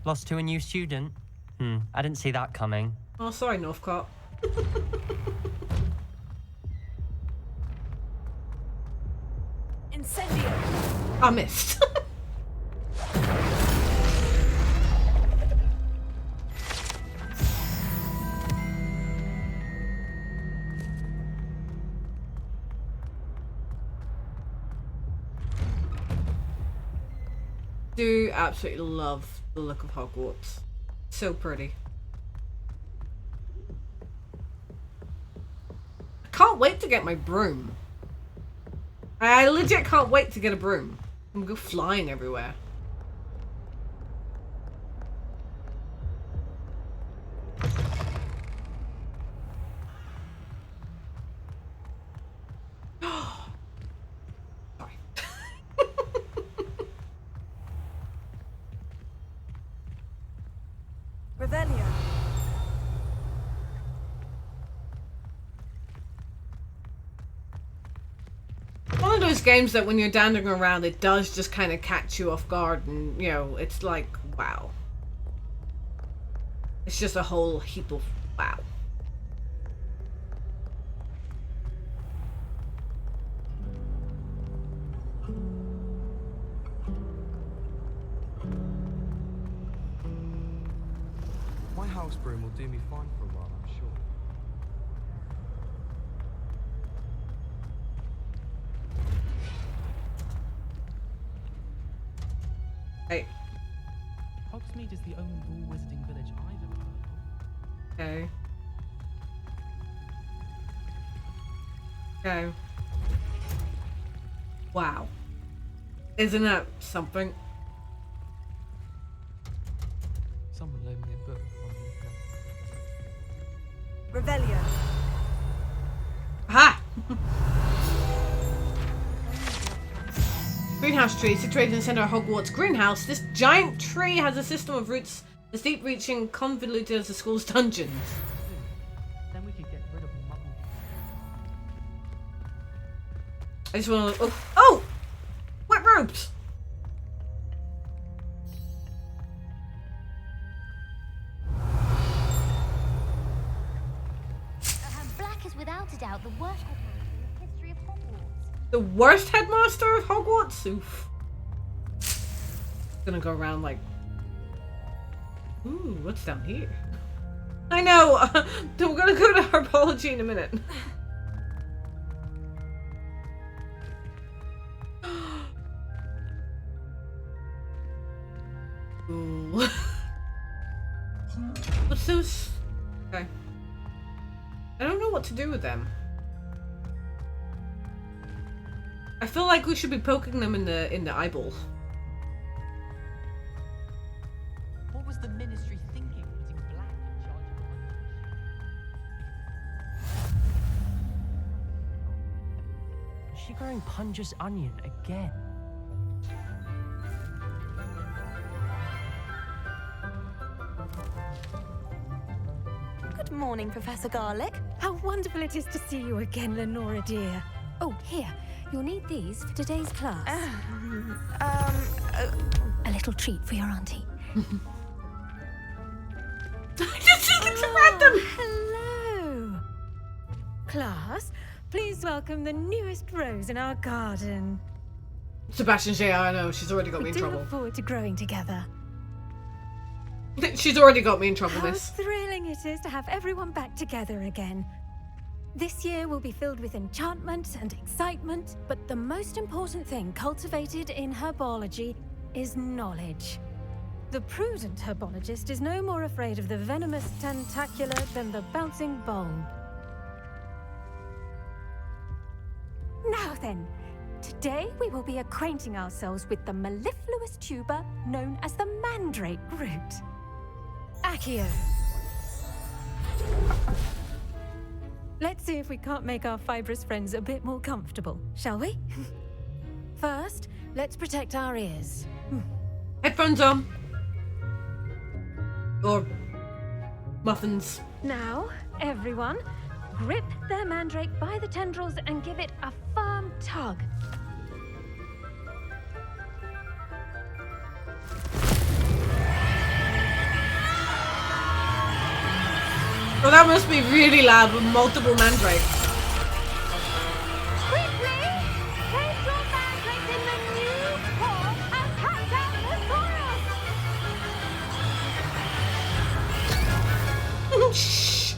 Lost to a new student? I didn't see that coming. Oh, sorry, Northcott. Incendio. I missed. Do absolutely love the look of Hogwarts. So pretty. I can't wait to get my broom. I legit can't wait to get a broom. I'm gonna go flying everywhere. Sorry. Revelio. One of those games that when you're dancing around, it does just kind of catch you off guard, and you know, it's like, wow. It's just a whole heap of wow. My house broom will do me fine for a while, I'm sure. Hey. Hogsmeade is the only rule wizarding village I've ever heard of. Okay. Okay. Wow. Isn't that something? Someone loaned me a book. Revelio. Aha! Greenhouse tree, situated in the center of Hogwarts greenhouse. This giant tree has a system of roots as deep-reaching, convoluted as the school's dungeons. Then we could get rid of Muggle. I just want to. Oh! Wet robes! Black is without a doubt the worst headmaster in the history of Hogwarts. The worst headmaster of Hogwarts? Oof. Gonna go around like. Ooh, what's down here? I know! We're gonna go to herbology in a minute. Ooh. What's those? Okay. I don't know what to do with them. I feel like we should be poking them in the eyeball. What was the ministry thinking, putting Black in charge of the lunch? Is she growing Punja's onion again? Good morning, Professor Garlick. How wonderful it is to see you again, Lenora dear. Oh, here. You'll need these for today's class. A little treat for your auntie. It's random! Hello. Class, please welcome the newest rose in our garden. Sebastian J, I know, she's already got me in We do trouble. look forward to growing together. She's already got me in trouble, How miss. thrilling it is to have everyone back together again. This year will be filled with enchantment and excitement, but the most important thing cultivated in herbology is knowledge. The prudent herbologist is no more afraid of the venomous tentacular than the bouncing bulb. Now then, today we will be acquainting ourselves with the mellifluous tuber known as the mandrake root. Accio. Let's see if we can't make our fibrous friends a bit more comfortable, shall we? First, let's protect our ears. Headphones on. Or muffins. Now, everyone, grip their mandrake by the tendrils and give it a firm tug. Well, that must be really loud with multiple mandrakes. Quickly! Place your mandrakes in the new pot and cut down the soil! Shh.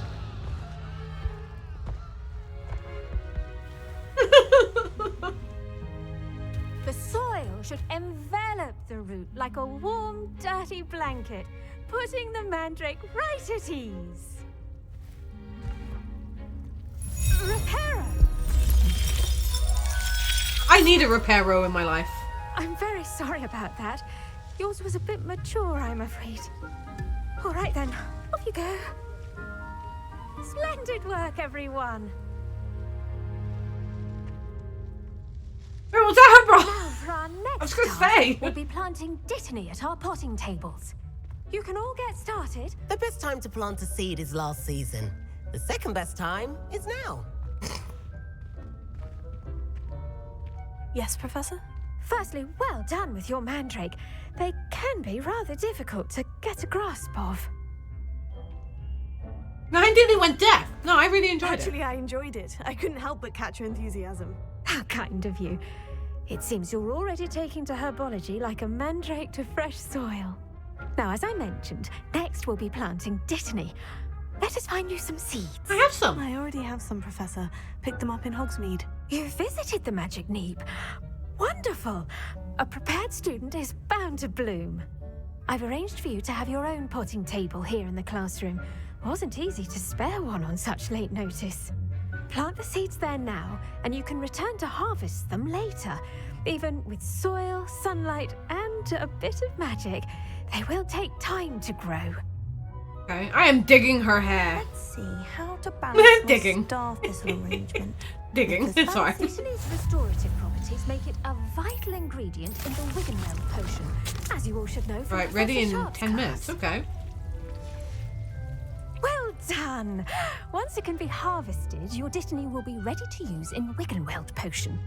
The soil should envelop the root like a warm, dirty blanket, putting the mandrake right at ease. Reparo! I need a reparo in my life. I'm very sorry about that. Yours was a bit mature, I'm afraid. All right then, off you go. Splendid work, everyone. Oh, what's that, bro? Now for our next was gonna task, say. we'll be planting dittany at our potting tables. You can all get started. The best time to plant a seed is last season. The second best time is now. Yes, Professor? Firstly, well done with your mandrake. They can be rather difficult to get a grasp of. No, I nearly went deaf. No, I really enjoyed it. Actually, I enjoyed it. I couldn't help but catch your enthusiasm. How kind of you. It seems you're already taking to herbology like a mandrake to fresh soil. Now, as I mentioned, next we'll be planting dittany. Let us find you some seeds. I have some. I already have some, Professor. Picked them up in Hogsmeade. You visited the Magic Neep. Wonderful. A prepared student is bound to bloom. I've arranged for you to have your own potting table here in the classroom. Wasn't easy to spare one on such late notice. Plant the seeds there now, and you can return to harvest them later. Even with soil, sunlight, and a bit of magic, they will take time to grow. Okay, I am digging her hair. Let's see how to balance Digging. my staff thistle arrangement. Digging. Sorry. Dittany's restorative properties make it a vital ingredient in the Wiggenweld potion, as you all should know from Right, ready in Professor Sharp's 10 class. minutes. Okay. Well done! Once it can be harvested, your dittany will be ready to use in Wiggenweld potion.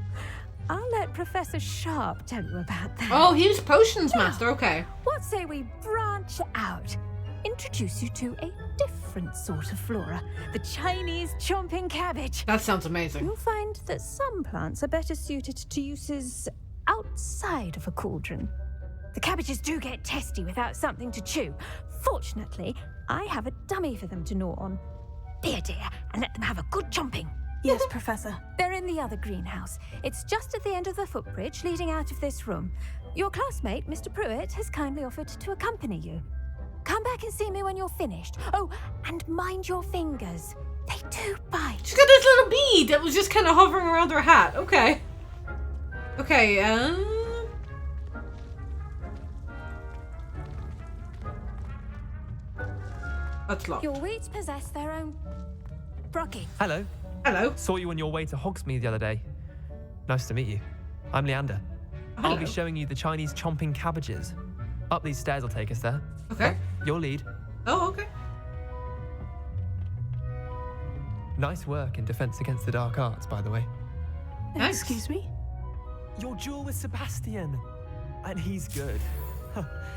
I'll let Professor Sharp tell you about that. Oh, he was potions master. Okay. What say we branch out? Introduce you to a different sort of flora, the Chinese chomping cabbage. That sounds amazing. You'll find that some plants are better suited to uses outside of a cauldron. The cabbages do get testy without something to chew. Fortunately, I have a dummy for them to gnaw on. Dear, and let them have a good chomping. Yes, Professor. They're in the other greenhouse. It's just at the end of the footbridge leading out of this room. Your classmate, Mr. Pruitt, has kindly offered to accompany you. Come back and see me when you're finished. Oh, and mind your fingers. They do bite. She's got this little bead that was just kind of hovering around her hat. Okay. Okay, that's locked. Your weeds possess their own... Brocky. Hello. Hello. Saw you on your way to Hogsmeade the other day. Nice to meet you. I'm Leander. I'll be Hello. showing you the Chinese chomping cabbages. Up these stairs will take us there. Okay. Your lead. Oh, okay. Nice work in Defense Against the Dark Arts, by the way. Thanks. Excuse me? Your duel with Sebastian. And he's good.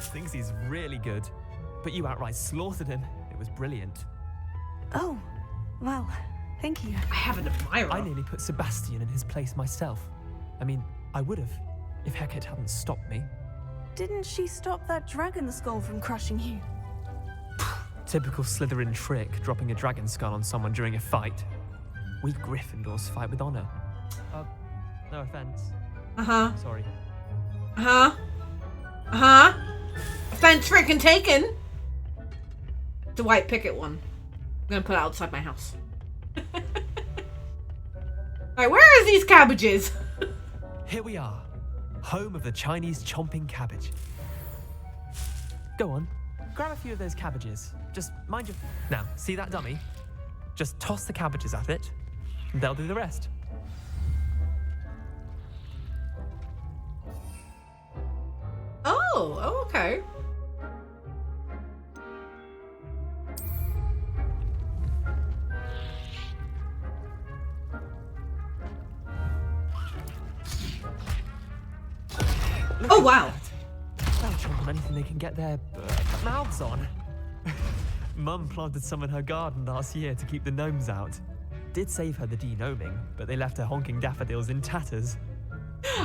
Thinks he's really good. But you outright slaughtered him. It was brilliant. Oh, well, thank you. I have an admirer. I nearly put Sebastian in his place myself. I mean, I would have, if Hecate hadn't stopped me. Didn't she stop that dragon skull from crushing you? Typical Slytherin trick, dropping a dragon skull on someone during a fight. We Gryffindors fight with honor. No offense. Uh-huh. Sorry. Uh-huh. Uh-huh. Offense freaking taken. The white picket one. I'm gonna put it outside my house. Alright, where are these cabbages? Here we are, home of the Chinese chomping cabbage. Go on, grab a few of those cabbages. Just mind your... Now, see that dummy? Just toss the cabbages at it, and they'll do the rest. Oh, okay. Look Oh, at wow. that. They'll chomp on anything they can get their mouths on. Mum planted some in her garden last year to keep the gnomes out. Did save her the de-gnoming, but they left her honking daffodils in tatters.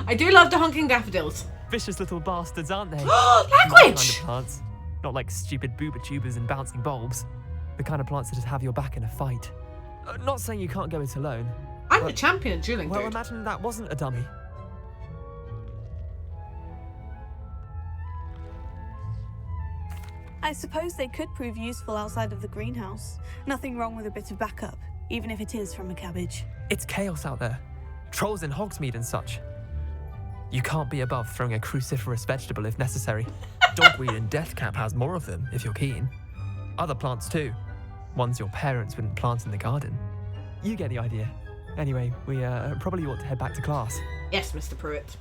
I do love the honking daffodils. Vicious little bastards, aren't they? Language! My kind of plants. Not like stupid booba tubers and bouncing bulbs. The kind of plants that just have your back in a fight. Not saying you can't go it alone. I'm the champion at dueling, Well, dude. imagine that wasn't a dummy. I suppose they could prove useful outside of the greenhouse. Nothing wrong with a bit of backup, even if it is from a cabbage. It's chaos out there. Trolls in Hogsmeade and such. You can't be above throwing a cruciferous vegetable if necessary. Dogweed and deathcap has more of them, if you're keen. Other plants too. Ones your parents wouldn't plant in the garden. You get the idea. Anyway, we probably ought to head back to class. Yes, Mr. Pruitt.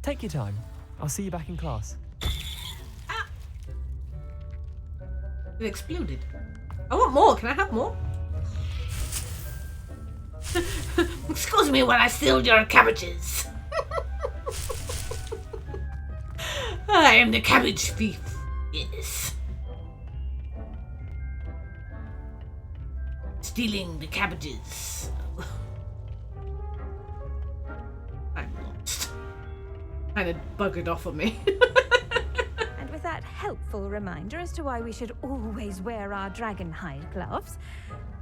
Take your time. I'll see you back in class. It exploded. I want more. Can I have more? Excuse me while I steal your cabbages. I am the cabbage thief. Yes. Stealing the cabbages. I'm lost. Kind of buggered off of me. And with that helpful reminder as to why we should always wear our dragon hide gloves,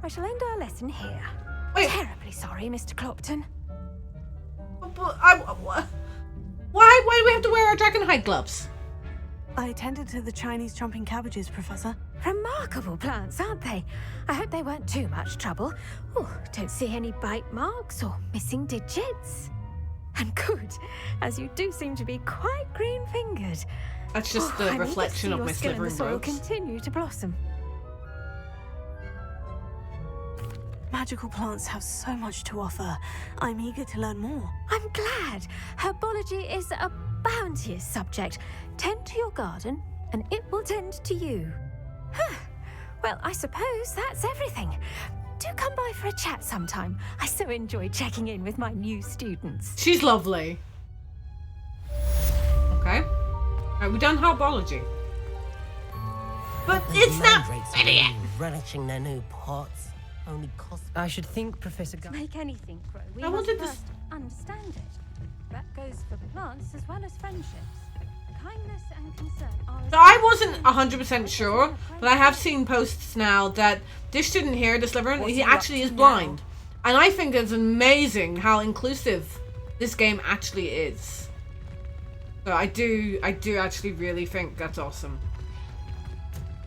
I shall end our lesson here. Wait. Terribly sorry, Mr. Clopton. But why do we have to wear our dragon hide gloves? I attended to the Chinese chomping cabbages, Professor. Remarkable plants, aren't they? I hope they weren't too much trouble. Oh, don't see any bite marks or missing digits. And good, as you do seem to be quite green-fingered. That's just the I'm eager to reflection see of your my skill in the slivering soil robes. continue to blossom. Magical plants have so much to offer. I'm eager to learn more. I'm glad. Herbology is a bounteous subject. Tend to your garden, and it will tend to you. Huh. Well, I suppose that's everything. Do come by for a chat sometime. I so enjoy checking in with my new students. She's lovely. Okay. Alright, we've done herbology. But it's not Mandrakes ready yet. really relishing their new pots. Only cost. I should think, Professor To make anything grow, we I must wanted this- first understand it. That goes for plants as well as friendships. Kindness and concern are... So I wasn't 100% sure, but I have seen posts now that this student here, this Slytherin, he actually is blind. And I think it's amazing how inclusive this game actually is. So I do actually really think that's awesome.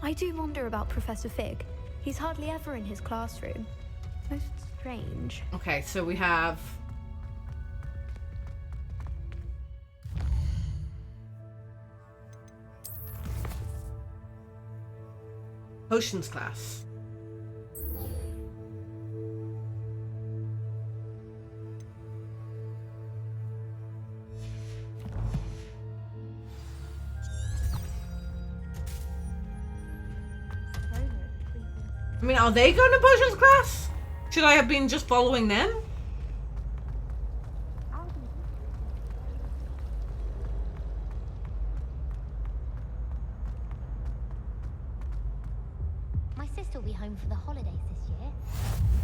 I do wonder about Professor Fig. He's hardly ever in his classroom. Most strange. Okay, so we have... Potions class. I mean, are they going to potions class? Should I have been just following them? My sister will be home for the holidays this year.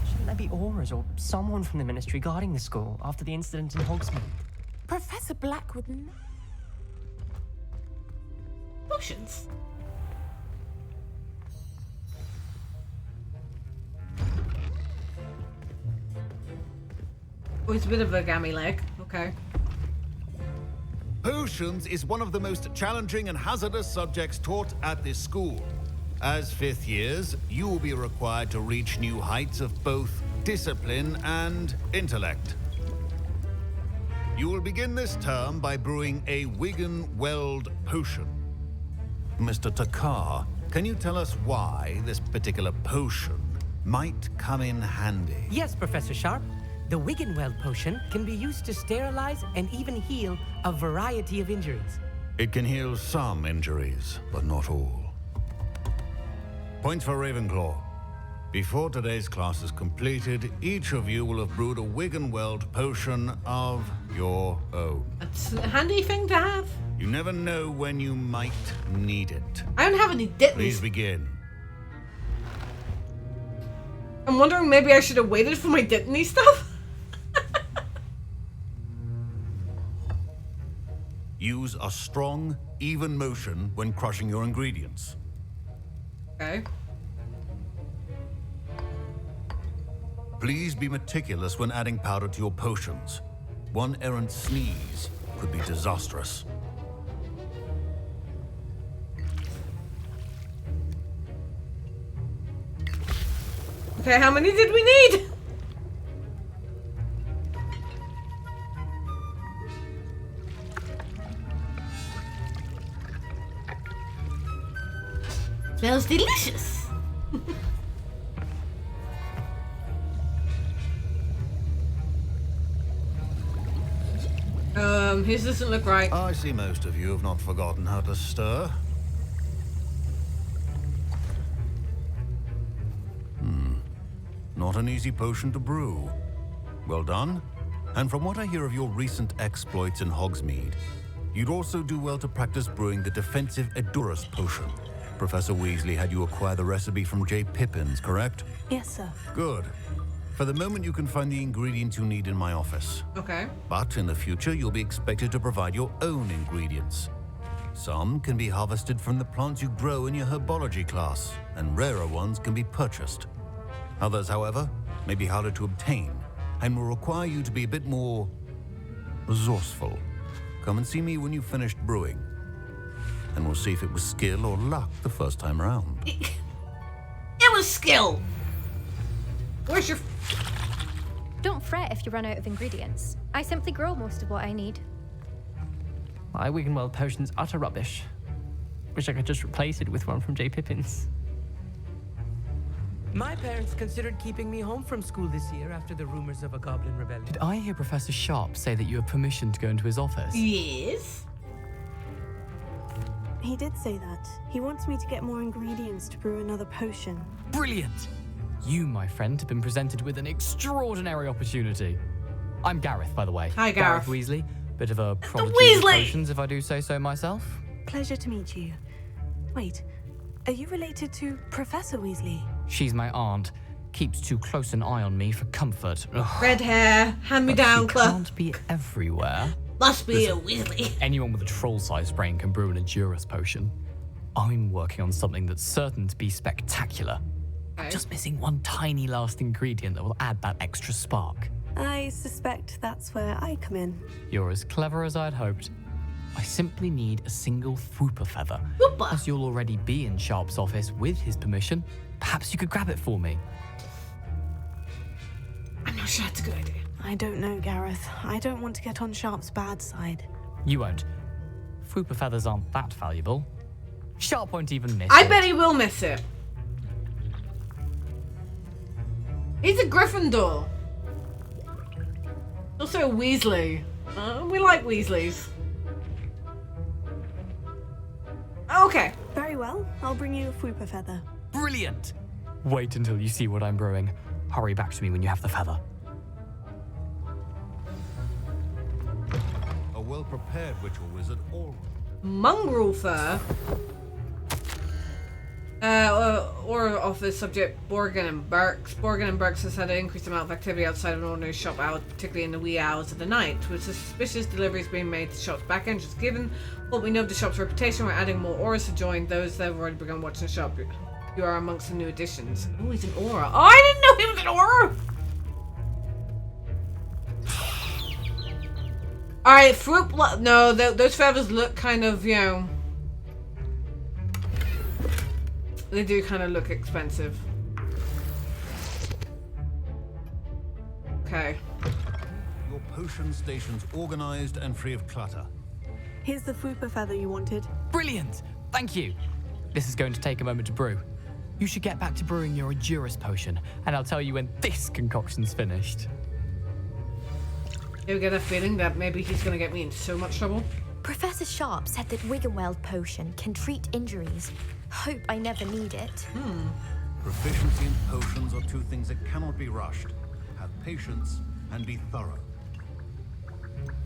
Shouldn't there be auras or someone from the ministry guarding the school after the incident in Hogsmeade? Professor Black would know. Potions. Oh, it's a bit of a gammy leg. Okay. Potions is one of the most challenging and hazardous subjects taught at this school. As fifth years, you will be required to reach new heights of both discipline and intellect. You will begin this term by brewing a Wigan-Weld potion. Mr. Takar, can you tell us why this particular potion might come in handy? Yes, Professor Sharp. The Wiggenweld potion can be used to sterilize and even heal a variety of injuries. It can heal some injuries, but not all. Points for Ravenclaw. Before today's class is completed, each of you will have brewed a Wiggenweld potion of your own. That's a handy thing to have. You never know when you might need it. I don't have any dittles. Please begin. I'm wondering maybe I should have waited for my Dittany stuff. Use a strong, even motion when crushing your ingredients. Okay. Please be meticulous when adding powder to your potions. One errant sneeze could be disastrous. Okay, how many did we need? Smells delicious. His doesn't look right. I see most of you have not forgotten how to stir. Not an easy potion to brew. Well done. And from what I hear of your recent exploits in Hogsmeade, you'd also do well to practice brewing the defensive Edurus potion. Professor Weasley had you acquire the recipe from J. Pippins, correct? Yes, sir. Good. For the moment, you can find the ingredients you need in my office. Okay. But in the future, you'll be expected to provide your own ingredients. Some can be harvested from the plants you grow in your herbology class, and rarer ones can be purchased. Others, however, may be harder to obtain, and will require you to be a bit more resourceful. Come and see me when you've finished brewing, and we'll see if it was skill or luck the first time around. It was skill! Where's your... Don't fret if you run out of ingredients. I simply grow most of what I need. My Wiggenweld potion's utter rubbish. Wish I could just replace it with one from J. Pippins. My parents considered keeping me home from school this year after the rumors of a goblin rebellion. Did I hear Professor Sharp say that you have permission to go into his office? Yes. He did say that. He wants me to get more ingredients to brew another potion. Brilliant! You, my friend, have been presented with an extraordinary opportunity. I'm Gareth, by the way. Hi, Gareth. Weasley. Bit of a prodigy of Weasley! potions, if I do say so myself. Pleasure to meet you. Wait, are you related to Professor Weasley? She's my aunt. Keeps too close an eye on me for comfort. Ugh. Red hair, hand-me-down club. Can't be everywhere. Must be a Weasley. Anyone with a troll-sized brain can brew an Edurus potion. I'm working on something that's certain to be spectacular. I'm just missing one tiny last ingredient that will add that extra spark. I suspect that's where I come in. You're as clever as I'd hoped. I simply need a single Fwooper feather. Fwooper? As you'll already be in Sharp's office with his permission, perhaps you could grab it for me. I'm not sure that's a good idea. I don't know, Gareth. I don't want to get on Sharp's bad side. You won't. Fwooper feathers aren't that valuable. Sharp won't even miss I it. bet he will miss it. He's a Gryffindor. Also a Weasley. We like Weasleys. Okay. Very well. I'll bring you a Fwooper feather. Brilliant! Wait until you see what I'm brewing. Hurry back to me when you have the feather. A well-prepared ritual wizard or... Mongrel fur. Or office subject Borgin and Burks. Borgin and Burks has had an increased amount of activity outside of an ordinary shop hours, particularly in the wee hours of the night, with suspicious deliveries being made to the shop's back entrance. Given what we know of the shop's reputation, we're adding more auras to join those that have already begun watching the shop. You are amongst the new additions. Oh, he's an aura. Oh, I didn't know he was an aura! Alright, Froop. No, those feathers look kind of, you know. They do kind of look expensive. Okay. Your potion station's organized and free of clutter. Here's the Fwooper feather you wanted. Brilliant! Thank you. This is going to take a moment to brew. You should get back to brewing your Edurus potion, and I'll tell you when this concoction's finished. You get a feeling that maybe he's going to get me in so much trouble. Professor Sharp said that Wiggenweld potion can treat injuries. Hope I never need it. Proficiency in potions are two things that cannot be rushed. Have patience and be thorough.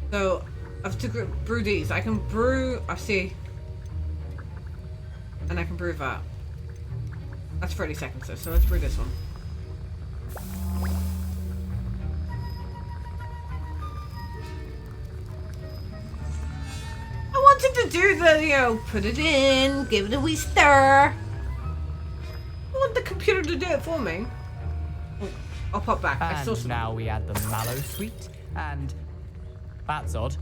So, I have to brew these. I can brew... I see. And I can brew that. That's 30 seconds though, so let's brew this one. want to do the, you know, put it in, give it a wee stir. I want the computer to do it for me. Oh, I'll pop back. I saw And some. now we add the mallow sweet, and that's odd.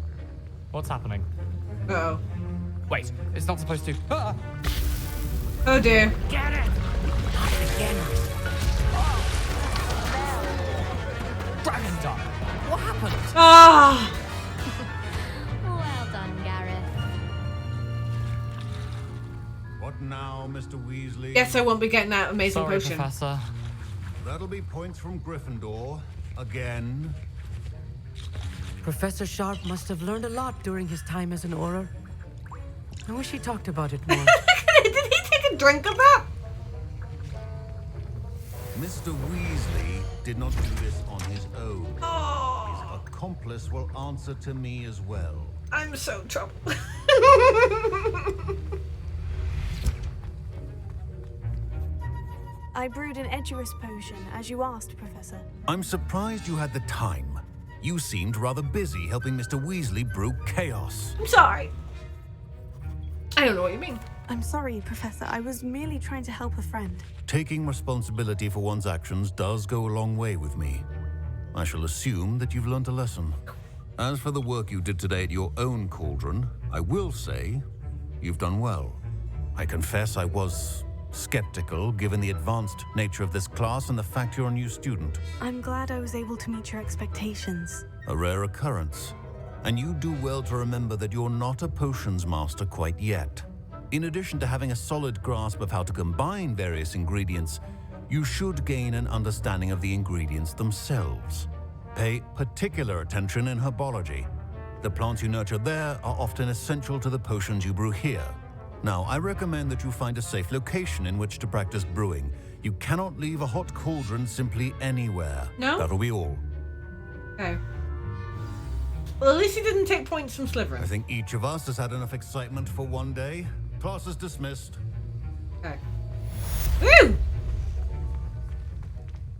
What's happening? Uh-oh. Wait, it's not supposed to. Ah! Oh dear. Get it! Again. Dragon Dog! What happened? Ah! Well done, Gareth. What now, Mr. Weasley? Guess I won't be getting that amazing Sorry, potion. Professor. That'll be points from Gryffindor. Again. Professor Sharp must have learned a lot during his time as an Auror. I wish he talked about it more. Did he take a drink of that? Mr. Weasley did not do this on his own. Oh, His accomplice will answer to me as well. I'm so troubled. I brewed an Edurus potion, as you asked, Professor. I'm surprised you had the time. You seemed rather busy helping Mr. Weasley brew chaos. I'm sorry. I don't know what you mean. I'm sorry, Professor. I was merely trying to help a friend. Taking responsibility for one's actions does go a long way with me. I shall assume that you've learnt a lesson. As for the work you did today at your own cauldron, I will say you've done well. I confess I was skeptical given the advanced nature of this class and the fact you're a new student. I'm glad I was able to meet your expectations. A rare occurrence. And you do well to remember that you're not a potions master quite yet. In addition to having a solid grasp of how to combine various ingredients, you should gain an understanding of the ingredients themselves. Pay particular attention in herbology. The plants you nurture there are often essential to the potions you brew here. Now, I recommend that you find a safe location in which to practice brewing. You cannot leave a hot cauldron simply anywhere. No? That'll be all. Okay. Well, at least he didn't take points from Slytherin. I think each of us has had enough excitement for one day. Class is dismissed. Okay. Woo!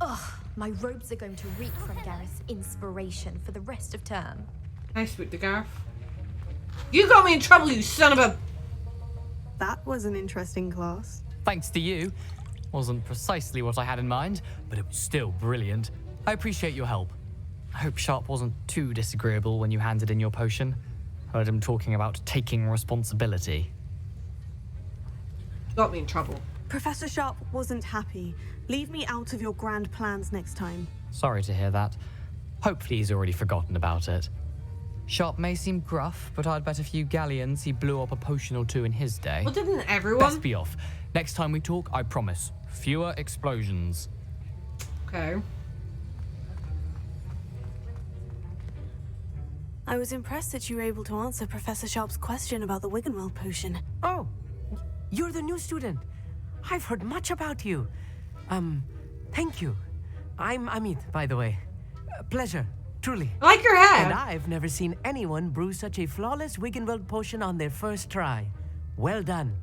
Ugh, my robes are going to reek from Gareth's inspiration for the rest of term. Nice with the Gareth. You got me in trouble, you son of a... That was an interesting class. Thanks to you. Wasn't precisely what I had in mind, but it was still brilliant. I appreciate your help. I hope Sharp wasn't too disagreeable when you handed in your potion. Heard him talking about taking responsibility. Got me in trouble. Professor Sharp wasn't happy. Leave me out of your grand plans next time. Sorry to hear that. Hopefully he's already forgotten about it. Sharp may seem gruff, but I'd bet a few galleons he blew up a potion or two in his day. Well, didn't everyone? Best be off. Next time we talk, I promise. Fewer explosions. Okay. I was impressed that you were able to answer Professor Sharp's question about the Wiggenweld potion. Oh, you're the new student. I've heard much about you. Thank you. I'm Amit, by the way. Pleasure, truly. I like your hair. And I've never seen anyone brew such a flawless Wiggenweld potion on their first try. Well done.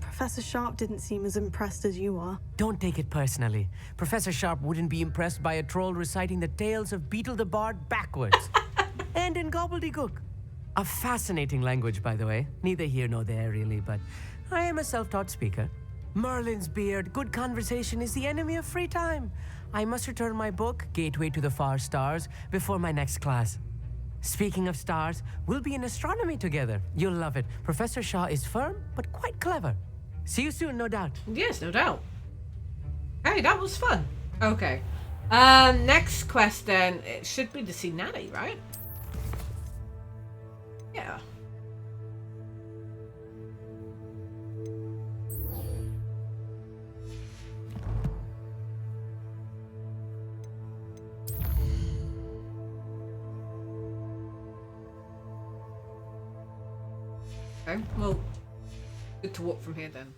Professor Sharp didn't seem as impressed as you are. Don't take it personally. Professor Sharp wouldn't be impressed by a troll reciting the tales of Beetle the Bard backwards. And in gobbledygook. A fascinating language, by the way. Neither here nor there, really, but I am a self-taught speaker. Merlin's beard, good conversation is the enemy of free time. I must return my book, Gateway to the Far Stars, before my next class. Speaking of stars, we'll be in astronomy together. You'll love it. Professor Shaw is firm, but quite clever. See you soon, no doubt. Yes, no doubt. Hey, that was fun. Okay. Next quest then, it should be to see Natty, right? Yeah. Okay, well, good to walk from here then.